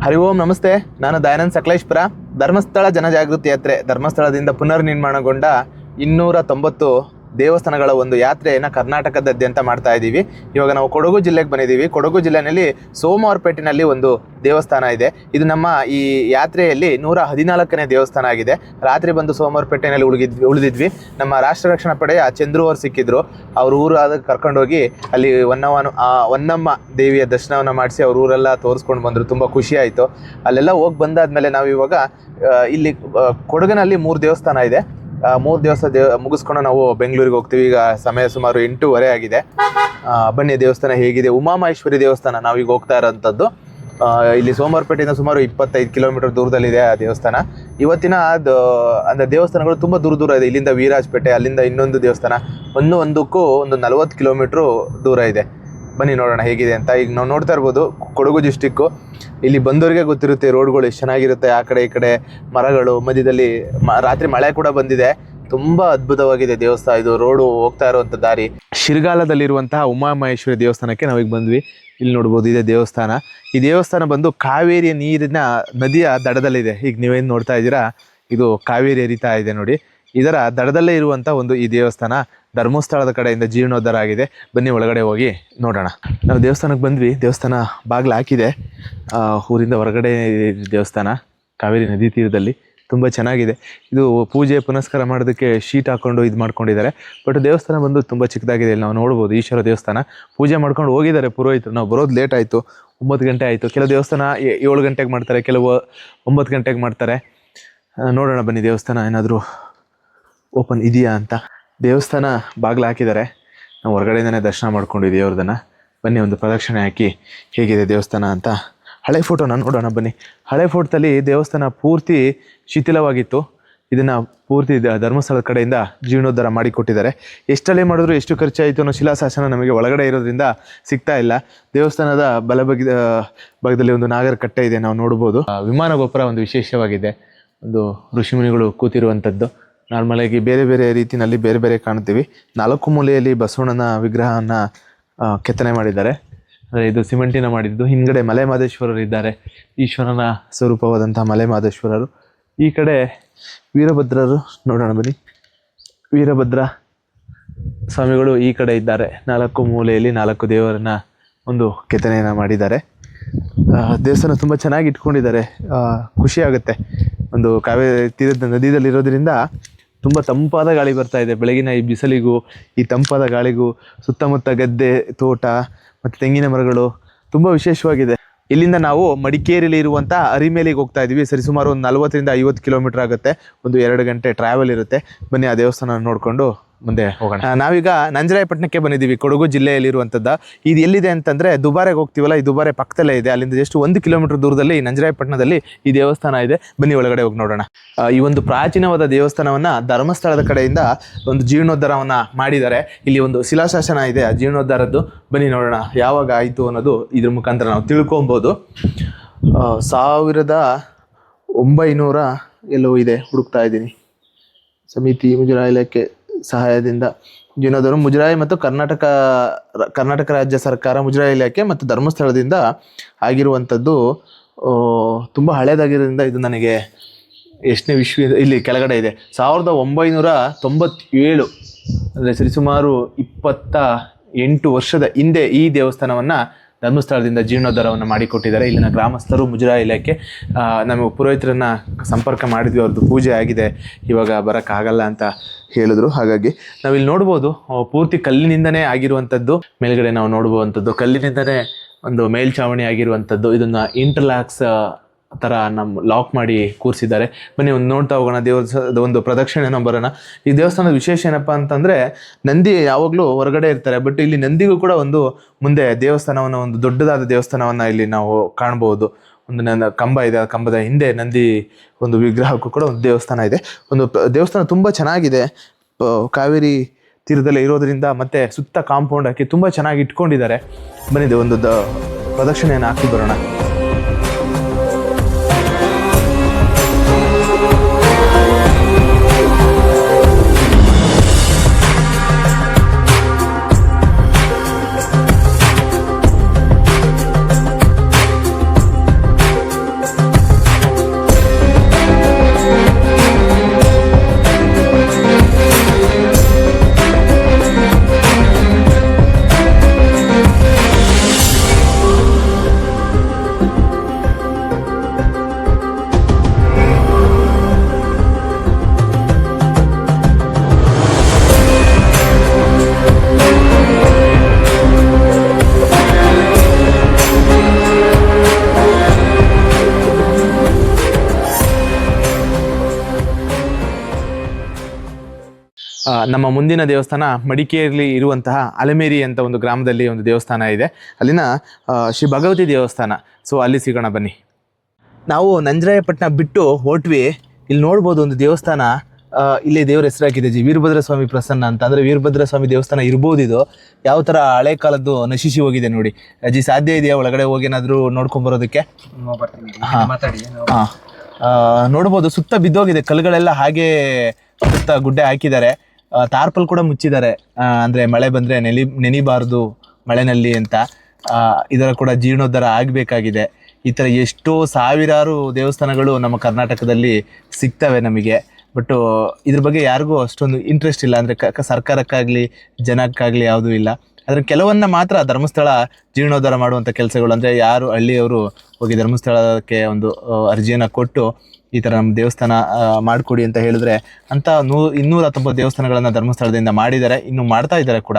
ಹರಿ ಓಂ ನಮಸ್ತೆ. ನಾನು ದಯಾನಂದ್ ಸಕಲೇಶ್ಪುರ. ಧರ್ಮಸ್ಥಳ ಜನಜಾಗೃತಿ ಯಾತ್ರೆ ಧರ್ಮಸ್ಥಳದಿಂದ ಪುನರ್ ನಿರ್ಮಾಣಗೊಂಡ 290 ದೇವಸ್ಥಾನಗಳ ಒಂದು ಯಾತ್ರೆಯನ್ನು ಕರ್ನಾಟಕದಾದ್ಯಂತ ಮಾಡ್ತಾ ಇದ್ದೀವಿ. ಇವಾಗ ನಾವು ಕೊಡಗು ಜಿಲ್ಲೆಗೆ ಬಂದಿದ್ದೀವಿ. ಕೊಡಗು ಜಿಲ್ಲೆಯಲ್ಲಿ ಸೋಮವಾರಪೇಟೆನಲ್ಲಿ ಒಂದು ದೇವಸ್ಥಾನ ಇದೆ. ಇದು ನಮ್ಮ ಈ ಯಾತ್ರೆಯಲ್ಲಿ 114ನೇ ದೇವಸ್ಥಾನ ಆಗಿದೆ. ರಾತ್ರಿ ಬಂದು ಸೋಮವಾರಪೇಟೆನಲ್ಲಿ ಉಳಿದಿದ್ವಿ. ನಮ್ಮ ರಾಷ್ಟ್ರ ರಕ್ಷಣಾ ಪಡೆಯ ಚಂದ್ರು ಅವರು ಸಿಕ್ಕಿದ್ರು. ಅವ್ರ ಊರು ಅದಕ್ಕೆ ಕರ್ಕೊಂಡೋಗಿ ಅಲ್ಲಿ ಹೊನ್ನಮ್ಮ ದೇವಿಯ ದರ್ಶನವನ್ನು ಮಾಡಿಸಿ ಅವ್ರ ಊರೆಲ್ಲ ತೋರಿಸ್ಕೊಂಡು ಬಂದರು. ತುಂಬ ಖುಷಿ ಆಯಿತು. ಅಲ್ಲೆಲ್ಲ ಹೋಗಿ ಬಂದಾದ್ಮೇಲೆ ನಾವು ಇವಾಗ ಇಲ್ಲಿ ಕೊಡಗಿನಲ್ಲಿ 3 ದೇವಸ್ಥಾನ ಇದೆ. 3 ದಿವಸ ಮುಗಿಸ್ಕೊಂಡು ನಾವು ಬೆಂಗಳೂರಿಗೆ ಹೋಗ್ತೀವಿ. ಈಗ ಸಮಯ ಸುಮಾರು 8:30 ಆಗಿದೆ. ಬನ್ನಿ ದೇವಸ್ಥಾನ ಹೇಗಿದೆ. ಉಮಾಮಹೇಶ್ವರಿ ದೇವಸ್ಥಾನ ನಾವೀಗ ಹೋಗ್ತಾ ಇರೋಂಥದ್ದು. ಇಲ್ಲಿ ಸೋಮವಾರಪೇಟೆಯಿಂದ ಸುಮಾರು 25 ಕಿಲೋಮೀಟರ್ ದೂರದಲ್ಲಿದೆ ಆ ದೇವಸ್ಥಾನ. ಇವತ್ತಿನ ಅಂದರೆ ದೇವಸ್ಥಾನಗಳು ತುಂಬ ದೂರ ಇದೆ. ಇಲ್ಲಿಂದ ವೀರಾಜಪೇಟೆ, ಅಲ್ಲಿಂದ ಇನ್ನೊಂದು ದೇವಸ್ಥಾನ ಒಂದಕ್ಕೂ ಒಂದು 40 ಕಿಲೋಮೀಟ್ರು ದೂರ ಇದೆ. ಬನ್ನಿ ನೋಡೋಣ ಹೇಗಿದೆ ಅಂತ. ಈಗ ನಾವು ನೋಡ್ತಾ ಇರ್ಬೋದು ಕೊಡಗು ಡಿಸ್ಟಿಕ್ಕು. ಇಲ್ಲಿ ಬಂದವರಿಗೆ ಗೊತ್ತಿರುತ್ತೆ ರೋಡ್ಗಳು ಎಷ್ಟು ಚೆನ್ನಾಗಿರುತ್ತೆ. ಆ ಕಡೆ ಈ ಕಡೆ ಮರಗಳು, ಮಧ್ಯದಲ್ಲಿ ರಾತ್ರಿ ಮಳೆ ಕೂಡ ಬಂದಿದೆ. ತುಂಬ ಅದ್ಭುತವಾಗಿದೆ ದೇವಸ್ಥಾನ. ಇದು ರೋಡು ಹೋಗ್ತಾ ಇರುವಂಥ ದಾರಿ. ಶಿರ್ಗಾಲದಲ್ಲಿರುವಂತಹ ಉಮಾಮಹೇಶ್ವರಿ ದೇವಸ್ಥಾನಕ್ಕೆ ನಾವೀಗ ಬಂದ್ವಿ. ಇಲ್ಲಿ ನೋಡ್ಬೋದು ಇದೆ ದೇವಸ್ಥಾನ. ಈ ದೇವಸ್ಥಾನ ಬಂದು ಕಾವೇರಿಯ ನೀರಿನ ನದಿಯ ದಡದಲ್ಲಿದೆ. ಈಗ ನೀವೇನು ನೋಡ್ತಾ ಇದ್ದೀರಾ, ಇದು ಕಾವೇರಿ ಹರಿತಾ ಇದೆ ನೋಡಿ. ಇದರ ದಡದಲ್ಲೇ ಇರುವಂಥ ಒಂದು ಈ ದೇವಸ್ಥಾನ ಧರ್ಮಸ್ಥಳದ ಕಡೆಯಿಂದ ಜೀರ್ಣೋದ್ಧಾರ ಆಗಿದೆ. ಬನ್ನಿ ಒಳಗಡೆ ಹೋಗಿ ನೋಡೋಣ. ನಾವು ದೇವಸ್ಥಾನಕ್ಕೆ ಬಂದ್ವಿ. ದೇವಸ್ಥಾನ ಬಾಗಿಲು ಹಾಕಿದೆ. ಊರಿಂದ ಹೊರಗಡೆ ದೇವಸ್ಥಾನ ಕಾವೇರಿ ನದಿ ತೀರದಲ್ಲಿ ತುಂಬ ಚೆನ್ನಾಗಿದೆ. ಇದು ಪೂಜೆ ಪುನಸ್ಕಾರ ಮಾಡೋದಕ್ಕೆ ಶೀಟ್ ಹಾಕ್ಕೊಂಡು ಇದು ಮಾಡ್ಕೊಂಡಿದ್ದಾರೆ. ಬಟ್ ದೇವಸ್ಥಾನ ಬಂದು ತುಂಬ ಚಿಕ್ಕದಾಗಿದೆ. ಇಲ್ಲಿ ನಾವು ನೋಡ್ಬೋದು ಈಶ್ವರ ದೇವಸ್ಥಾನ. ಪೂಜೆ ಮಾಡ್ಕೊಂಡು ಹೋಗಿದ್ದಾರೆ ಪುರೋಹಿತರು. ನಾವು ಬರೋದು ಲೇಟ್ ಆಯಿತು, 9 ಗಂಟೆ ಆಯಿತು. ಕೆಲವು ದೇವಸ್ಥಾನ 7 ಗಂಟೆಗೆ ಮಾಡ್ತಾರೆ, ಕೆಲವು 9 ಗಂಟೆಗೆ ಮಾಡ್ತಾರೆ. ನೋಡೋಣ ಬನ್ನಿ ದೇವಸ್ಥಾನ ಏನಾದರೂ ಓಪನ್ ಇದೆಯಾ ಅಂತ. ದೇವಸ್ಥಾನ ಬಾಗಿಲು ಹಾಕಿದ್ದಾರೆ. ನಾವು ಹೊರಗಡೆಯಿಂದನೇ ದರ್ಶನ ಮಾಡ್ಕೊಂಡಿದ್ದೀವಿ ಅವ್ರದನ್ನು. ಬನ್ನಿ ಒಂದು ಪ್ರದಕ್ಷಿಣೆ ಹಾಕಿ ಹೇಗಿದೆ ದೇವಸ್ಥಾನ ಅಂತ. ಹಳೆ ಫೋಟೋನ ನೋಡೋಣ ಬನ್ನಿ. ಹಳೆ ಫೋಟೋದಲ್ಲಿ ದೇವಸ್ಥಾನ ಪೂರ್ತಿ ಶಿಥಿಲವಾಗಿತ್ತು. ಇದನ್ನು ಪೂರ್ತಿ ಧರ್ಮಸ್ಥಳದ ಕಡೆಯಿಂದ ಜೀರ್ಣೋದ್ಧಾರ ಮಾಡಿಕೊಟ್ಟಿದ್ದಾರೆ. ಎಷ್ಟಲ್ಲೇ ಮಾಡಿದ್ರು ಎಷ್ಟು ಖರ್ಚಾಯಿತು ಅನ್ನೋ ಶಿಲಾಶಾಸನ ನಮಗೆ ಒಳಗಡೆ ಇರೋದ್ರಿಂದ ಸಿಗ್ತಾ ಇಲ್ಲ. ದೇವಸ್ಥಾನದ ಭಾಗದಲ್ಲಿ ಒಂದು ನಾಗರ ಕಟ್ಟೆ ಇದೆ, ನಾವು ನೋಡ್ಬೋದು. ವಿಮಾನ ಗೋಪುರ ಒಂದು ವಿಶೇಷವಾಗಿದೆ. ಒಂದು ಋಷಿಮುನಿಗಳು ಕೂತಿರುವಂಥದ್ದು. ನಾರ್ಮಲಾಗಿ ಬೇರೆ ಬೇರೆ ರೀತಿಯಲ್ಲಿ ಬೇರೆ ಬೇರೆ ಕಾಣ್ತೀವಿ. 4 ಮೂಲೆಯಲ್ಲಿ ಬಸವಣ್ಣನ ವಿಗ್ರಹವನ್ನು ಕೆತ್ತನೆ ಮಾಡಿದ್ದಾರೆ. ಇದು ಸಿಮೆಂಟಿನ ಮಾಡಿದ್ದು. ಹಿಂದ್ಗಡೆ ಮಲೆ ಮಹದೇಶ್ವರರು ಇದ್ದಾರೆ, ಈಶ್ವರನ ಸ್ವರೂಪವಾದಂಥ ಮಲೆ ಮಹದೇಶ್ವರರು. ಈ ಕಡೆ ವೀರಭದ್ರರು. ನೋಡೋಣ ಬನ್ನಿ. ವೀರಭದ್ರ ಸ್ವಾಮಿಗಳು ಈ ಕಡೆ ಇದ್ದಾರೆ. 4 ಮೂಲೆಯಲ್ಲಿ 4 ದೇವರನ್ನ ಒಂದು ಕೆತ್ತನೆಯನ್ನು ಮಾಡಿದ್ದಾರೆ. ದೇವಸ್ಥಾನ ತುಂಬ ಚೆನ್ನಾಗಿ ಇಟ್ಕೊಂಡಿದ್ದಾರೆ. ಖುಷಿ ಆಗುತ್ತೆ. ಒಂದು ಕಾವೇರಿ ತೀರದ ನದಿಯಲ್ಲಿರೋದ್ರಿಂದ ತುಂಬ ತಂಪಾದ ಗಾಳಿ ಬರ್ತಾ ಇದೆ. ಬೆಳಗಿನ ಈ ಬಿಸಿಲಿಗೂ ಈ ತಂಪಾದ ಗಾಳಿಗೂ ಸುತ್ತಮುತ್ತ ಗದ್ದೆ, ತೋಟ ಮತ್ತು ತೆಂಗಿನ ಮರಗಳು ತುಂಬ ವಿಶೇಷವಾಗಿದೆ. ಇಲ್ಲಿಂದ ನಾವು ಮಡಿಕೇರಿಯಲ್ಲಿ ಇರುವಂಥ ಅರಿಮೇಲಿಗೆ ಹೋಗ್ತಾ ಇದ್ದೀವಿ. ಸರಿಸುಮಾರು ಒಂದು 40ರಿಂದ 50 ಕಿಲೋಮೀಟರ್ ಆಗುತ್ತೆ. ಒಂದು 2 ಗಂಟೆ ಟ್ರಾವೆಲ್ ಇರುತ್ತೆ. ಬನ್ನಿ ಆ ದೇವಸ್ಥಾನ ನೋಡಿಕೊಂಡು ಮುಂದೆ ಹೋಗೋಣ. ನಾವೀಗ ನಂಜರಾಯಪಟ್ಟಣಕ್ಕೆ ಬಂದಿದ್ದೀವಿ. ಕೊಡಗು ಜಿಲ್ಲೆಯಲ್ಲಿರುವಂಥದ್ದು. ಇದು ಎಲ್ಲಿದೆ ಅಂತಂದರೆ ದುಬಾರೆಗೆ ಹೋಗ್ತೀವಲ್ಲ, ಈ ದುಬಾರೆ ಪಕ್ಕದಲ್ಲೇ ಇದೆ. ಅಲ್ಲಿಂದ ಎಷ್ಟು 1 ಕಿಲೋಮೀಟರ್ ದೂರದಲ್ಲಿ ನಂಜರಾಯಪಟ್ಟಣದಲ್ಲಿ ಈ ದೇವಸ್ಥಾನ ಇದೆ. ಬನ್ನಿ ಒಳಗಡೆ ಹೋಗಿ ನೋಡೋಣ. ಈ ಒಂದು ಪ್ರಾಚೀನವಾದ ದೇವಸ್ಥಾನವನ್ನು ಧರ್ಮಸ್ಥಳದ ಕಡೆಯಿಂದ ಒಂದು ಜೀರ್ಣೋದ್ಧಾರವನ್ನು ಮಾಡಿದ್ದಾರೆ. ಇಲ್ಲಿ ಒಂದು ಶಿಲಾಶಾಸನ ಇದೆ ಆ ಜೀರ್ಣೋದ್ಧಾರದ್ದು. ಬನ್ನಿ ನೋಡೋಣ ಯಾವಾಗ ಆಯಿತು ಅನ್ನೋದು ಇದ್ರ ಮುಖಾಂತರ ನಾವು ತಿಳ್ಕೊಬೋದು. 1900 ಎಲ್ಲೋ ಇದೆ, ಹುಡುಕ್ತಾ ಇದ್ದೀನಿ. ಸಮಿತಿ ಮುಜರಾಯಿ ಇಲಾಖೆ ಸಹಾಯದಿಂದ ಜೀರ್ಣೋದ್ಧಾರ ಮುಜರಾಯಿ ಮತ್ತು ಕರ್ನಾಟಕ ರಾಜ್ಯ ಸರ್ಕಾರ ಮುಜರಾಯಿ ಇಲಾಖೆ ಮತ್ತು ಧರ್ಮಸ್ಥಳದಿಂದ ಆಗಿರುವಂಥದ್ದು. ತುಂಬ ಹಳೇದಾಗಿರೋದ್ರಿಂದ ಇದು ನನಗೆ ಎಷ್ಟನೇ ಇಲ್ಲಿ ಕೆಳಗಡೆ ಇದೆ. 1997 ಅಂದರೆ ಸರಿಸುಮಾರು 28 ವರ್ಷದ ಹಿಂದೆ ಈ ದೇವಸ್ಥಾನವನ್ನು ಧರ್ಮಸ್ಥಳದಿಂದ ಜೀರ್ಣೋದ್ಧಾರವನ್ನು ಮಾಡಿಕೊಟ್ಟಿದ್ದಾರೆ. ಇಲ್ಲಿನ ಗ್ರಾಮಸ್ಥರು, ಮುಜರಾಯಿ ಇಲಾಖೆ ನಮಗೆ ಪುರೋಹಿತರನ್ನು ಸಂಪರ್ಕ ಮಾಡಿದ್ವಿ. ಅವ್ರದ್ದು ಪೂಜೆ ಆಗಿದೆ, ಇವಾಗ ಬರೋಕ್ಕಾಗಲ್ಲ ಅಂತ ಹೇಳಿದ್ರು. ಹಾಗಾಗಿ ನಾವಿಲ್ಲಿ ನೋಡ್ಬೋದು ಪೂರ್ತಿ ಕಲ್ಲಿನಿಂದನೇ ಆಗಿರುವಂಥದ್ದು. ಮೇಲ್ಗಡೆ ನಾವು ನೋಡ್ಬೋವಂಥದ್ದು ಕಲ್ಲಿನಿಂದನೇ ಒಂದು ಮೇಲ್ಛಾವಣಿ ಆಗಿರುವಂಥದ್ದು. ಇದನ್ನು ಇಂಟರ್ಲಾಕ್ಸ್ ಥರ ಲಾಕ್ ಮಾಡಿ ಕೂರಿಸಿದ್ದಾರೆ. ಬನ್ನಿ ಒಂದು ನೋಡ್ತಾ ಹೋಗೋಣ. ದೇವಸ್ಥಾನದ ಒಂದು ಪ್ರದಕ್ಷಿಣೆನ ಬರೋಣ. ಈ ದೇವಸ್ಥಾನದ ವಿಶೇಷ ಏನಪ್ಪ ಅಂತಂದರೆ ನಂದಿ ಯಾವಾಗಲೂ ಹೊರಗಡೆ ಇರ್ತಾರೆ. ಬಟ್ ಇಲ್ಲಿ ನಂದಿಗೂ ಕೂಡ ಒಂದು ಮುಂದೆ ದೇವಸ್ಥಾನವನ್ನು, ಒಂದು ದೊಡ್ಡದಾದ ದೇವಸ್ಥಾನವನ್ನು ಇಲ್ಲಿ ನಾವು ಕಾಣ್ಬೋದು. ಒಂದು ಕಂಬ ಇದೆ, ಆ ಕಂಬದ ಹಿಂದೆ ನಂದಿ ಒಂದು ವಿಗ್ರಹಕ್ಕೂ ಕೂಡ ಒಂದು ದೇವಸ್ಥಾನ ಇದೆ. ಒಂದು ದೇವಸ್ಥಾನ ತುಂಬ ಚೆನ್ನಾಗಿದೆ. ಕಾವೇರಿ ತೀರದಲ್ಲೇ ಇರೋದ್ರಿಂದ ಮತ್ತು ಸುತ್ತ ಕಾಂಪೌಂಡ್ ಹಾಕಿ ತುಂಬ ಚೆನ್ನಾಗಿ ಇಟ್ಕೊಂಡಿದ್ದಾರೆ. ಬನ್ನಿದೆ ಒಂದು ಪ್ರದಕ್ಷಿಣೆಯನ್ನು ಹಾಕಿ ಬರೋಣ. ನಮ್ಮ ಮುಂದಿನ ದೇವಸ್ಥಾನ ಮಡಿಕೇರಿಯಲ್ಲಿ ಇರುವಂತಹ ಅಲಮೇರಿ ಅಂತ ಒಂದು ಗ್ರಾಮದಲ್ಲಿ ಒಂದು ದೇವಸ್ಥಾನ ಇದೆ. ಅಲ್ಲಿನ ಶ್ರೀ ಭಗವತಿ ದೇವಸ್ಥಾನ. ಸೊ ಅಲ್ಲಿ ಸಿಗೋಣ ಬನ್ನಿ. ನಾವು ನಂಜರಾಯಪಟ್ಟಣ ಬಿಟ್ಟು ಹೊರಟ್ವಿ. ಇಲ್ಲಿ ನೋಡ್ಬೋದು ಒಂದು ದೇವಸ್ಥಾನ, ಇಲ್ಲಿ ದೇವ್ರ ಹೆಸರಾಗಿದೆ ವೀರಭದ್ರ ಸ್ವಾಮಿ ಪ್ರಸನ್ನ ಅಂತ. ಅಂದರೆ ವೀರಭದ್ರ ಸ್ವಾಮಿ ದೇವಸ್ಥಾನ ಇರ್ಬೋದು ಇದು. ಯಾವ ಥರ ಹಳೆ ಕಾಲದ್ದು ನಶಿಸಿ ಹೋಗಿದೆ ನೋಡಿ. ಅಜ್ಜಿ ಸಾಧ್ಯ ಇದೆಯಾ ಒಳಗಡೆ ಹೋಗಿ ಏನಾದರೂ ನೋಡ್ಕೊಂಬರೋದಕ್ಕೆ? ಹಾಂ, ನೋಡ್ಬೋದು ಸುತ್ತ ಬಿದ್ದೋಗಿದೆ ಕಲ್ಲುಗಳೆಲ್ಲ, ಹಾಗೆ ಸುತ್ತ ಗುಡ್ಡೆ ಹಾಕಿದ್ದಾರೆ. ತಾರ್ಪಲ್ ಕೂಡ ಮುಚ್ಚಿದ್ದಾರೆ, ಅಂದರೆ ಮಳೆ ಬಂದರೆ ನೆನಿಬಾರ್ದು ಮಳೆನಲ್ಲಿ ಅಂತ. ಇದರ ಕೂಡ ಜೀರ್ಣೋದ್ಧಾರ ಆಗಬೇಕಾಗಿದೆ. ಈ ಥರ ಎಷ್ಟೋ ಸಾವಿರಾರು ದೇವಸ್ಥಾನಗಳು ನಮ್ಮ ಕರ್ನಾಟಕದಲ್ಲಿ ಸಿಗ್ತವೆ ನಮಗೆ. ಬಟ್ ಇದ್ರ ಬಗ್ಗೆ ಯಾರಿಗೂ ಅಷ್ಟೊಂದು ಇಂಟ್ರೆಸ್ಟ್ ಇಲ್ಲ. ಅಂದರೆ ಸರ್ಕಾರಕ್ಕಾಗಲಿ ಜನಕ್ಕಾಗಲಿ ಯಾವುದೂ ಇಲ್ಲ. ಆದರೆ ಕೆಲವನ್ನ ಮಾತ್ರ ಧರ್ಮಸ್ಥಳ ಜೀರ್ಣೋದ್ಧಾರ ಮಾಡುವಂಥ ಕೆಲಸಗಳು, ಅಂದರೆ ಯಾರು ಹಳ್ಳಿಯವರು ಹೋಗಿ ಧರ್ಮಸ್ಥಳಕ್ಕೆ ಒಂದು ಅರ್ಜಿಯನ್ನು ಕೊಟ್ಟು ಈ ಥರ ನಮ್ಮ ದೇವಸ್ಥಾನ ಮಾಡಿಕೊಡಿ ಅಂತ ಹೇಳಿದ್ರೆ, ಅಂತ 219 ದೇವಸ್ಥಾನಗಳನ್ನು ಧರ್ಮಸ್ಥಳದಿಂದ ಮಾಡಿದ್ದಾರೆ, ಇನ್ನು ಮಾಡ್ತಾ ಇದ್ದಾರೆ ಕೂಡ.